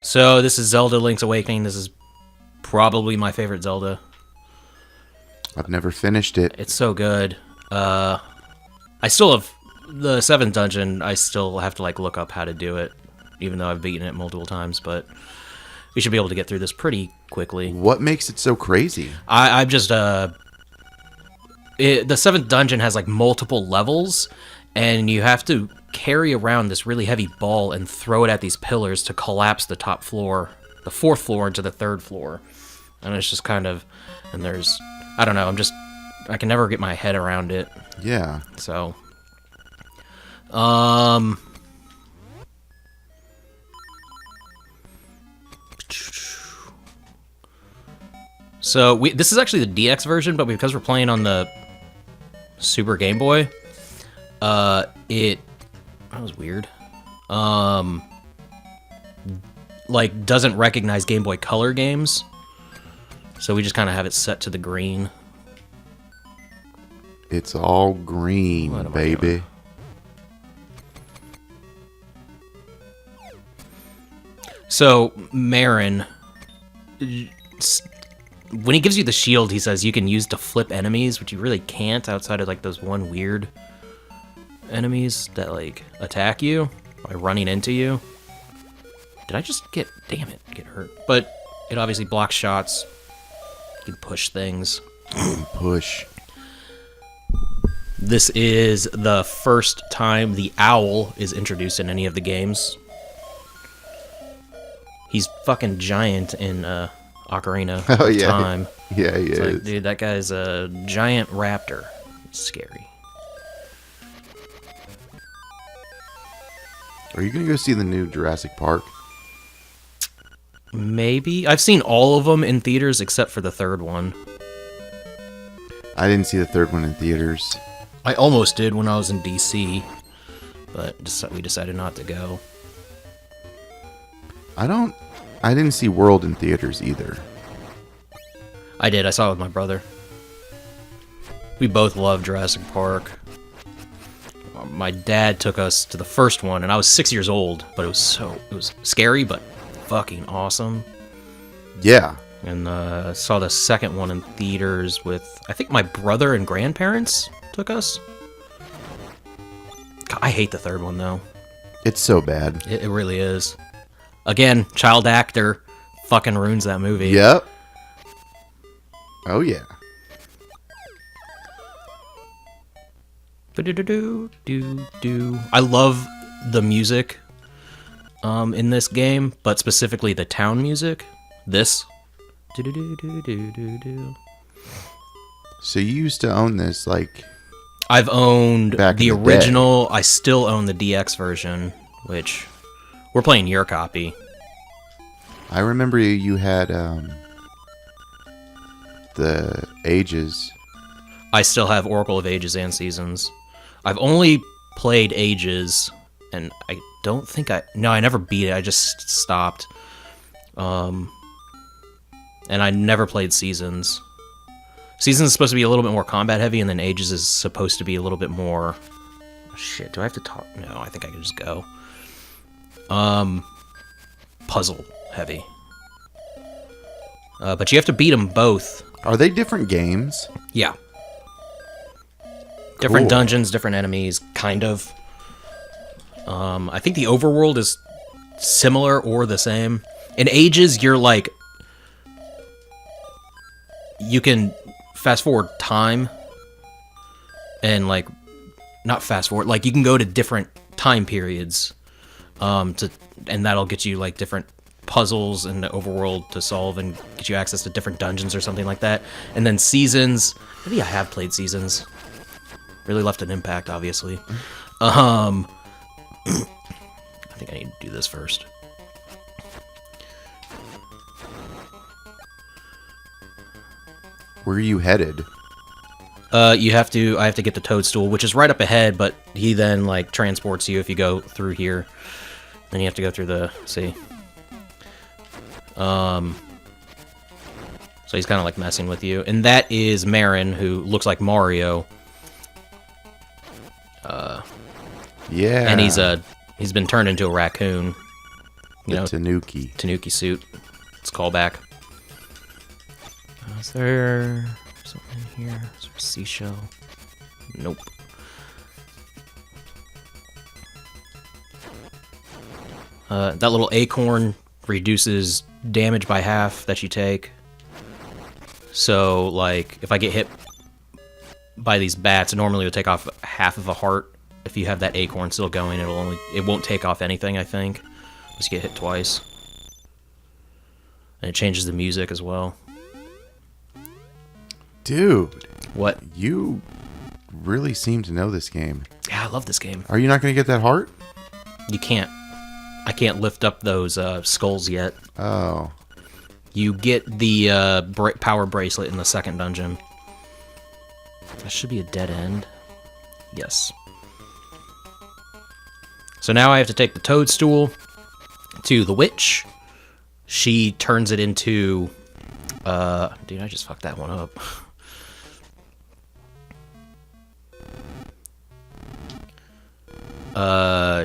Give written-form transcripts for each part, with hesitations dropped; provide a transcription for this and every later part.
So this is Zelda Link's Awakening. This is probably my favorite Zelda. I've never finished it. It's so good. I still have the 7th dungeon. I still have to like look up how to do it, even though I've beaten it multiple times. But we should be able to get through this pretty quickly. What makes it so crazy? I'm just the 7th dungeon has like multiple levels, and you have to carry around this really heavy ball and throw it at these pillars to collapse the top floor, the 4th floor, into the 3rd floor. And it's just kind of, and there's, I don't know, I can never get my head around it. Yeah. So, this is actually the DX version, but because we're playing on the Super Game Boy, that was weird. Like doesn't recognize Game Boy Color games, so we just kind of have it set to the green. It's all green, baby. So Marin, when he gives you the shield, he says you can use to flip enemies, which you really can't outside of like those one weird enemies that like attack you by running into you. Did I just get hurt? But it obviously blocks shots. You can push things. Push. This is the first time the owl is introduced in any of the games. He's fucking giant in Ocarina of Time. Yeah, he It's is. like, dude, that guy's a giant raptor. It's scary. Are you going to go see the new Jurassic Park? Maybe. I've seen all of them in theaters except for the 3rd one. I didn't see the 3rd one in theaters. I almost did when I was in DC, but we decided not to go. I didn't see World in theaters either. I did. I saw it with my brother. We both love Jurassic Park. My dad took us to the first one, and I was 6 years old, but it was scary, but fucking awesome. Yeah. And saw the second one in theaters with, I think my brother and grandparents took us. God, I hate the 3rd one, though. It's so bad. It really is. Again, child actor fucking ruins that movie. Yep. Oh, yeah. I love the music in this game, but specifically the town music. This. So you used to own this, like... I've owned the original. Day. I still own the DX version, which we're playing your copy. I remember you had the Ages. I still have Oracle of Ages and Seasons. I've only played Ages, and I don't think No, I never beat it. I just stopped. And I never played Seasons. Seasons is supposed to be a little bit more combat heavy, and then Ages is supposed to be a little bit more... Shit, do I have to talk? No, I think I can just go. Puzzle heavy. But you have to beat them both. Are they different games? Yeah. Different Cool. dungeons, different enemies, kind of. I think the overworld is similar or the same. In Ages, you're like... You can fast forward time. And like... Not fast forward. Like, you can go to different time periods. And that'll get you like different puzzles in the overworld to solve and get you access to different dungeons or something like that. And then Seasons, maybe I have played Seasons. Really left an impact, obviously. I think I need to do this first. Where are you headed? I have to get the toadstool, which is right up ahead, but he then like transports you if you go through here. Then you have to go through the so he's kind of like messing with you, and that is Marin, who looks like Mario. Yeah. And he's been turned into a raccoon You know, Tanuki suit. It's callback. Is there something in here? Is there a seashell? Nope. That little acorn reduces damage by half that you take. So, like, if I get hit by these bats, normally it'll take off half of a heart. If you have that acorn still going, it won't take off anything, I think. Just get hit twice. And it changes the music as well. Dude. What? You really seem to know this game. Yeah, I love this game. Are you not going to get that heart? You can't. I can't lift up those skulls yet. Oh. You get the power bracelet in the second dungeon. That should be a dead end. Yes. So now I have to take the toadstool to the witch. She turns it into... dude, I just fucked that one up.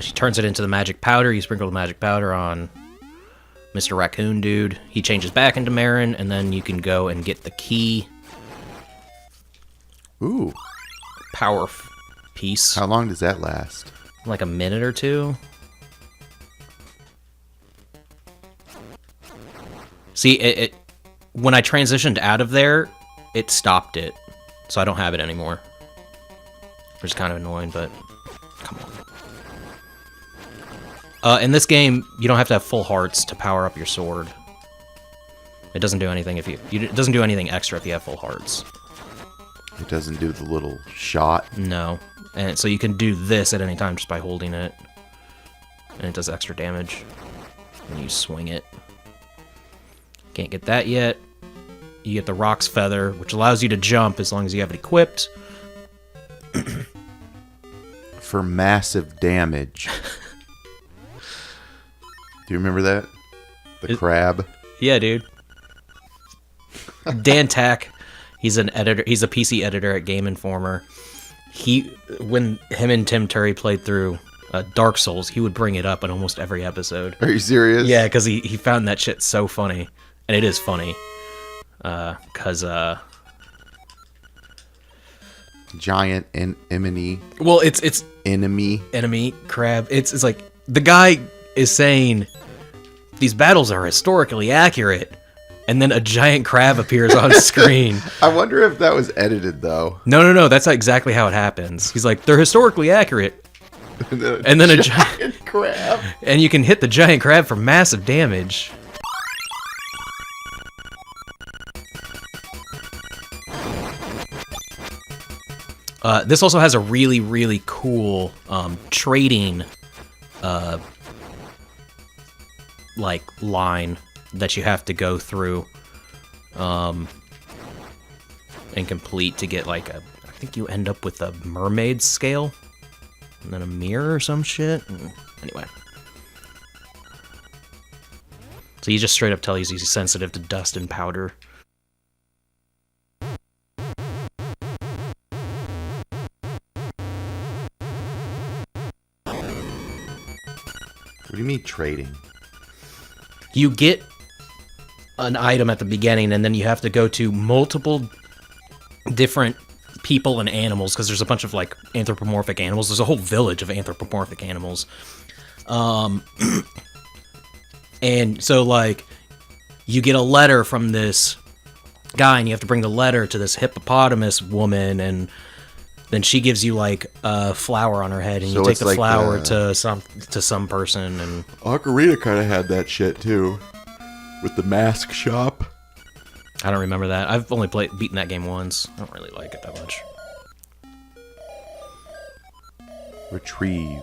She turns it into the magic powder. You sprinkle the magic powder on Mr. Raccoon Dude. He changes back into Marin, and then you can go and get the key. Ooh. Power piece. How long does that last? Like a minute or two. See, it when I transitioned out of there, it stopped it. So I don't have it anymore. Which is kind of annoying, but come on. In this game, you don't have to have full hearts to power up your sword. It doesn't do anything if it doesn't do anything extra if you have full hearts. It doesn't do the little shot? No. And so you can do this at any time just by holding it. And it does extra damage when you swing it. Can't get that yet. You get the Rock's Feather, which allows you to jump as long as you have it equipped. For massive damage. Do you remember that? The crab? Yeah, dude. Dan Tack, he's an editor. He's a PC editor at Game Informer. When him and Tim Turry played through Dark Souls, he would bring it up in almost every episode. Are you serious? Yeah, because he found that shit so funny. And it is funny. Because... Giant enemy. Well, it's... Enemy crab. It's like... The guy is saying... These battles are historically accurate. And then a giant crab appears on screen. I wonder if that was edited, though. No. That's exactly how it happens. He's like, they're historically accurate. And then a giant crab. And you can hit the giant crab for massive damage. This also has a really, really cool trading like line that you have to go through and complete to get like I think you end up with a mermaid scale and then a mirror or some shit. Anyway. So he just straight up tells you he's sensitive to dust and powder. What do you mean trading? You get an item at the beginning, and then you have to go to multiple different people and animals, because there's a bunch of, like, anthropomorphic animals. There's a whole village of anthropomorphic animals. And so, like, you get a letter from this guy, and you have to bring the letter to this hippopotamus woman, and then she gives you, like, a flower on her head, and you take the like flower to some person, and... Ocarina kind of had that shit, too. With the mask shop. I don't remember that. I've only beaten that game once. I don't really like it that much. Retrieve.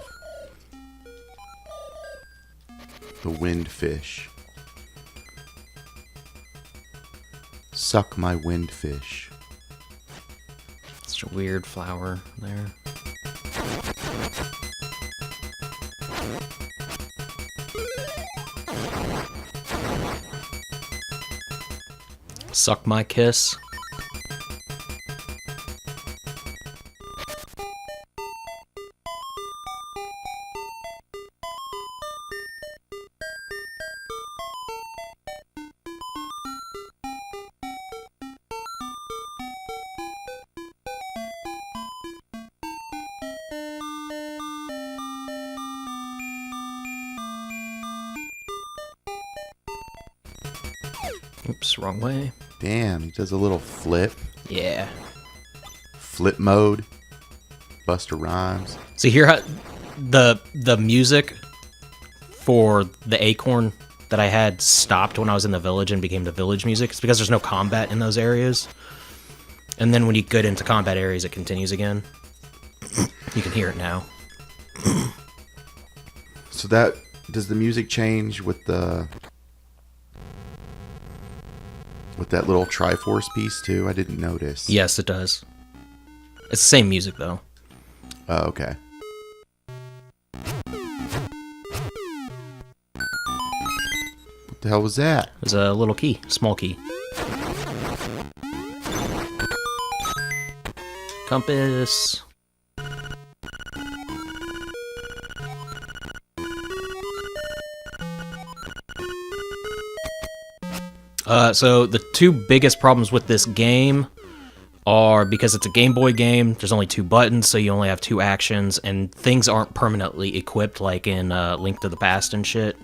The windfish. Suck my windfish. Such a weird flower there. Suck my kiss. Oops, wrong way. Damn, he does a little flip. Yeah. Flip mode. Buster Rhymes. So here, the music for the acorn that I had stopped when I was in the village and became the village music. It's because there's no combat in those areas. And then when you get into combat areas, it continues again. You can hear it now. So that, does the music change with that little Triforce piece too? I didn't notice. Yes, it does. It's the same music though. Oh, okay. What the hell was that? There's a little key, small key. Compass. So the two biggest problems with this game are because it's a Game Boy game, there's only 2 buttons, so you only have 2 actions, and things aren't permanently equipped like in Link to the Past and shit.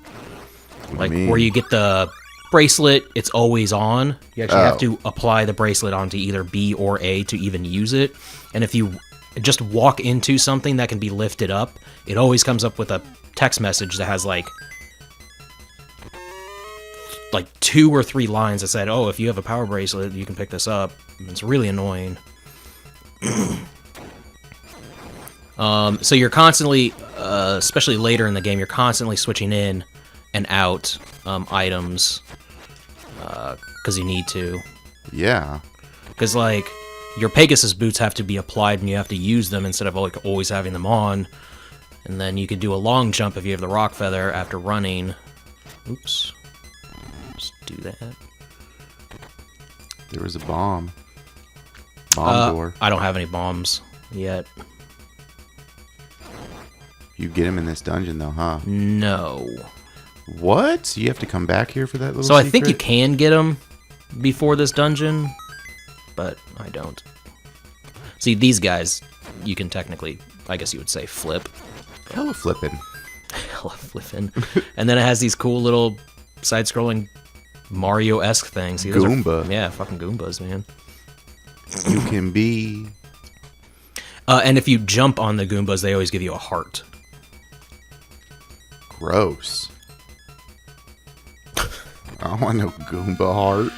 Like, where you get the bracelet, it's always on. You actually have to apply the bracelet onto either B or A to even use it. And if you just walk into something that can be lifted up, it always comes up with a text message that has like 2 or 3 lines that said, oh, if you have a power bracelet, you can pick this up. And it's really annoying. So you're constantly, especially later in the game, you're constantly switching in and out items because you need to. Yeah. Because, like, your Pegasus boots have to be applied and you have to use them instead of like always having them on. And then you can do a long jump if you have the rock feather after running. Oops. Just do that. There was a bomb. Bomb door. I don't have any bombs yet. You get him in this dungeon, though, huh? No. What? So you have to come back here for that little So I secret? think you can get them before this dungeon, but I don't. See, these guys, you can technically, I guess you would say, flip. Hella flipping. Hella flipping. And then it has these cool little side-scrolling Mario-esque things. See, those Goomba. yeah, fucking Goombas, man. You can be... And if you jump on the Goombas, they always give you a heart. Gross. I don't want no Goomba heart.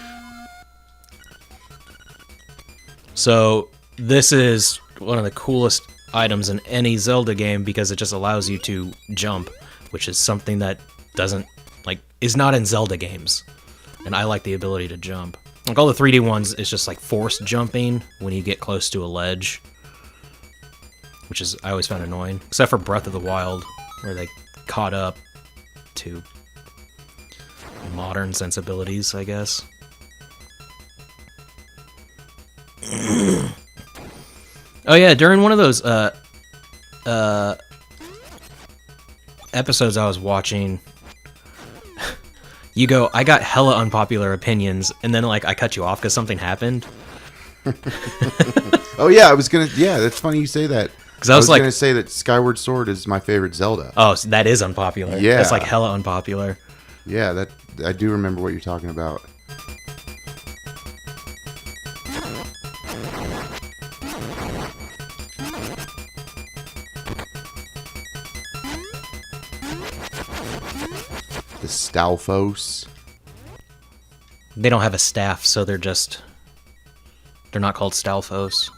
So this is one of the coolest items in any Zelda game because it just allows you to jump, which is something that is not in Zelda games. And I like the ability to jump. Like all the 3D ones, it's just like forced jumping when you get close to a ledge, which is I always found annoying, except for Breath of the Wild, where they caught up to modern sensibilities, I guess. Oh yeah, during one of those episodes I was watching, you go, I got hella unpopular opinions, and then like I cut you off because something happened. Oh yeah, I was gonna. Yeah, that's funny you say that. Because I was like, gonna say that Skyward Sword is my favorite Zelda. Oh, so that is unpopular. Yeah, that's like hella unpopular. Yeah, that I do remember what you're talking about. The Stalfos. They don't have a staff, so they're not called Stalfos.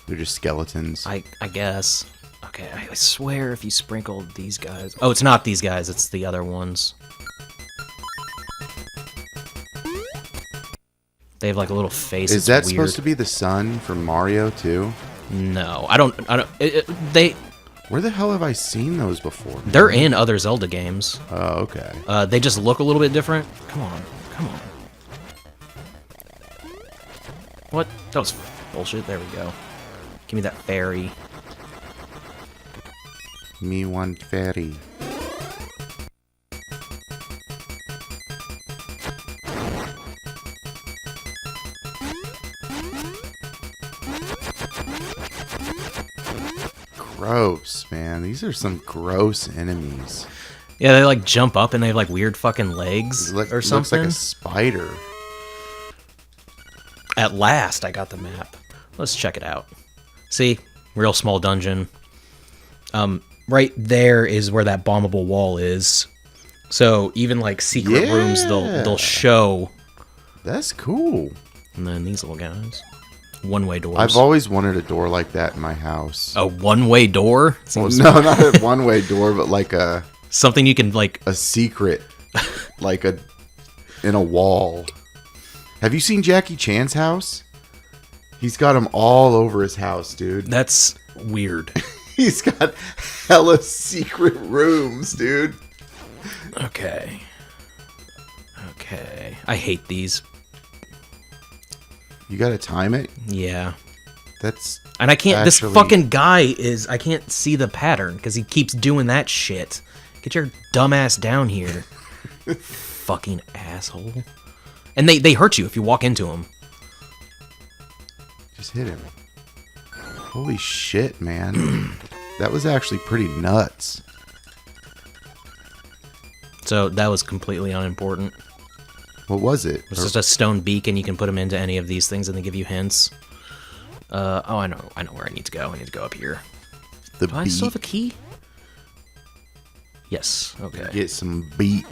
They're just skeletons. I guess. Okay, I swear if you sprinkled these guys... Oh, it's not these guys, it's the other ones. They have like a little face. Is that weird. supposed to be the sun from Mario too? No, I don't. They. Where the hell have I seen those before? They're in other Zelda games. Oh, okay. They just look a little bit different. Come on. What? That was bullshit. There we go. Give me that fairy. Me one fairy. Gross, man. These are some gross enemies. Yeah, they like jump up and they have like weird fucking legs or something. Looks like a spider. At last, I got the map. Let's check it out. See, real small dungeon. Right there is where that bombable wall is. So even like secret rooms, they'll show. That's cool. And then these little guys, one-way doors. I've always wanted a door like that in my house. A one-way door? Well, no, not a one-way door, but like something you can like a secret, like in a wall. Have you seen Jackie Chan's house? He's got them all over his house, dude. That's weird. He's got hella secret rooms, dude. Okay. I hate these. You gotta time it? Yeah. That's... And I can't... actually... This fucking guy is... I can't see the pattern, because he keeps doing that shit. Get your dumbass down here. Fucking asshole. And they hurt you if you walk into them. Just hit him. Holy shit, man. That was actually pretty nuts. So that was completely unimportant. What was it? It's just a stone beacon. You can put them into any of these things and they give you hints. Oh, I know where I need to go. I need to go up here. Do I still have a key? Yes, okay. Get some beak.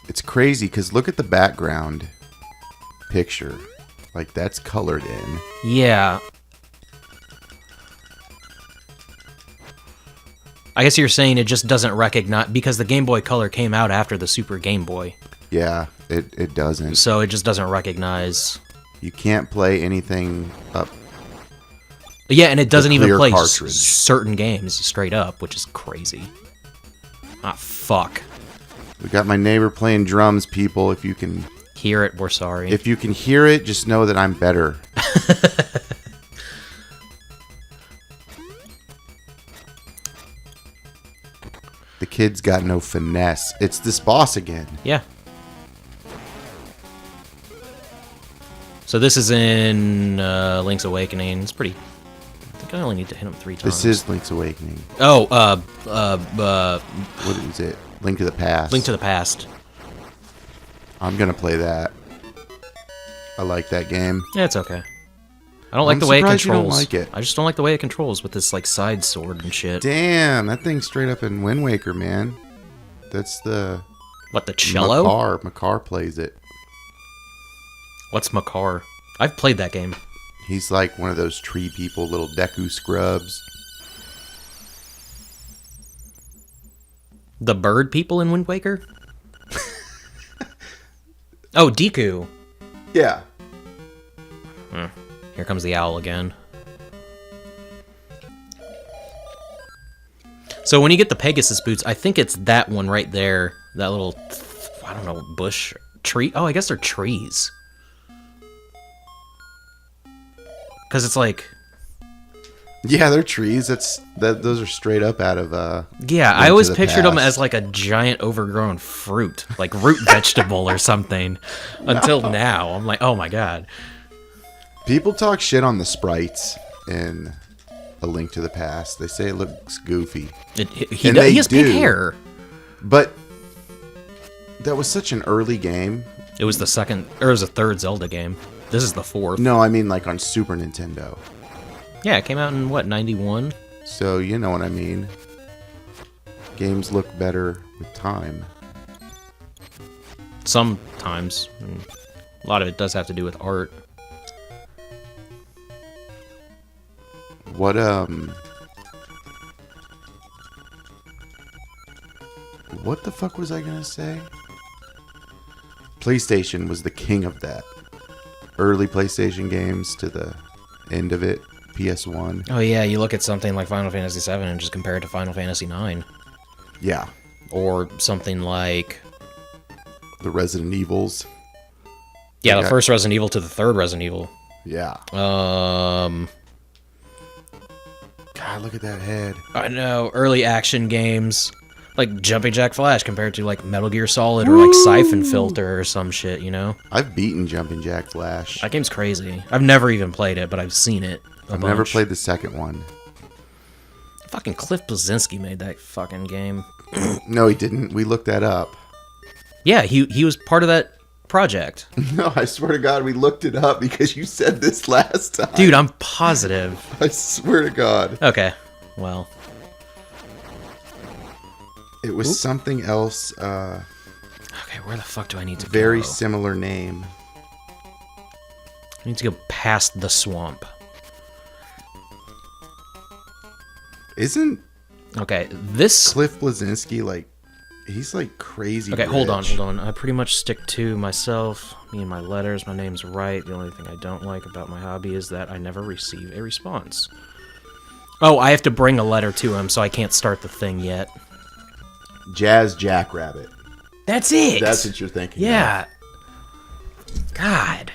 It's crazy because look at the background picture. Like, that's colored in. Yeah. I guess you're saying it just doesn't recognize... Because the Game Boy Color came out after the Super Game Boy. Yeah, it doesn't. So it just doesn't recognize... You can't play anything up. Yeah, and it doesn't even play cartridge. Certain games straight up, which is crazy. Ah, fuck. We got my neighbor playing drums, people. If you can... Hear it, we're sorry. If you can hear it, just know that I'm better. The kid's got no finesse. It's this boss again. Yeah. So this is in Link's Awakening. It's pretty... I think I only need to hit him 3 times. This is Link's Awakening. Oh, What is it? Link to the Past. Link to the Past. I'm gonna play that. I like that game. Yeah, it's okay. I don't like the way it controls. You don't like it. I just don't like the way it controls with this like side sword and shit. Damn, that thing's straight up in Wind Waker, man. That's the... What, the cello? Makar plays it. What's Makar? I've played that game. He's like one of those tree people, little Deku scrubs. The bird people in Wind Waker? Oh, Deku. Yeah. Here comes the owl again. So when you get the Pegasus boots, I think it's that one right there. That little, I don't know, bush, tree. Oh, I guess they're trees. Because it's like... Yeah, they're trees. Those are straight up out of... Yeah, I always pictured them as like a giant overgrown fruit. Like root vegetable or something. Until now. I'm like, oh my god. People talk shit on the sprites in A Link to the Past. They say it looks goofy. He has pink hair. But that was such an early game. It was the second, or it was the third Zelda game. This is the fourth. No, I mean like on Super Nintendo. Yeah, it came out in, what, 91? So, you know what I mean. Games look better with time. Sometimes. A lot of it does have to do with art. What the fuck was I gonna say? PlayStation was the king of that. Early PlayStation games to the end of it. PS1. Oh yeah, you look at something like Final Fantasy VII and just compare it to Final Fantasy IX. Yeah. Or something like... The Resident Evils. Yeah, the first Resident Evil to the third Resident Evil. Yeah. God, look at that head. I know, early action games. Like Jumping Jack Flash compared to like Metal Gear Solid or like Siphon Filter or some shit, you know? I've beaten Jumping Jack Flash. That game's crazy. I've never even played it, but I've seen it. I've never played the second one. Fucking Cliff Bleszinski made that fucking game. No, he didn't. We looked that up. Yeah, he was part of that project. No, I swear to God, we looked it up because you said this last time. Dude, I'm positive. I swear to God. Okay, well. It was something else. Okay, where the fuck do I need to go? Very similar name. I need to go past the swamp. Isn't Okay, this... Cliff Bleszinski like... He's like crazy Okay, rich. hold on. I pretty much stick to myself, me and my letters, my name's right. The only thing I don't like about my hobby is that I never receive a response. Oh, I have to bring a letter to him, so I can't start the thing yet. Jazz Jackrabbit. That's it! That's what you're thinking. Yeah. God.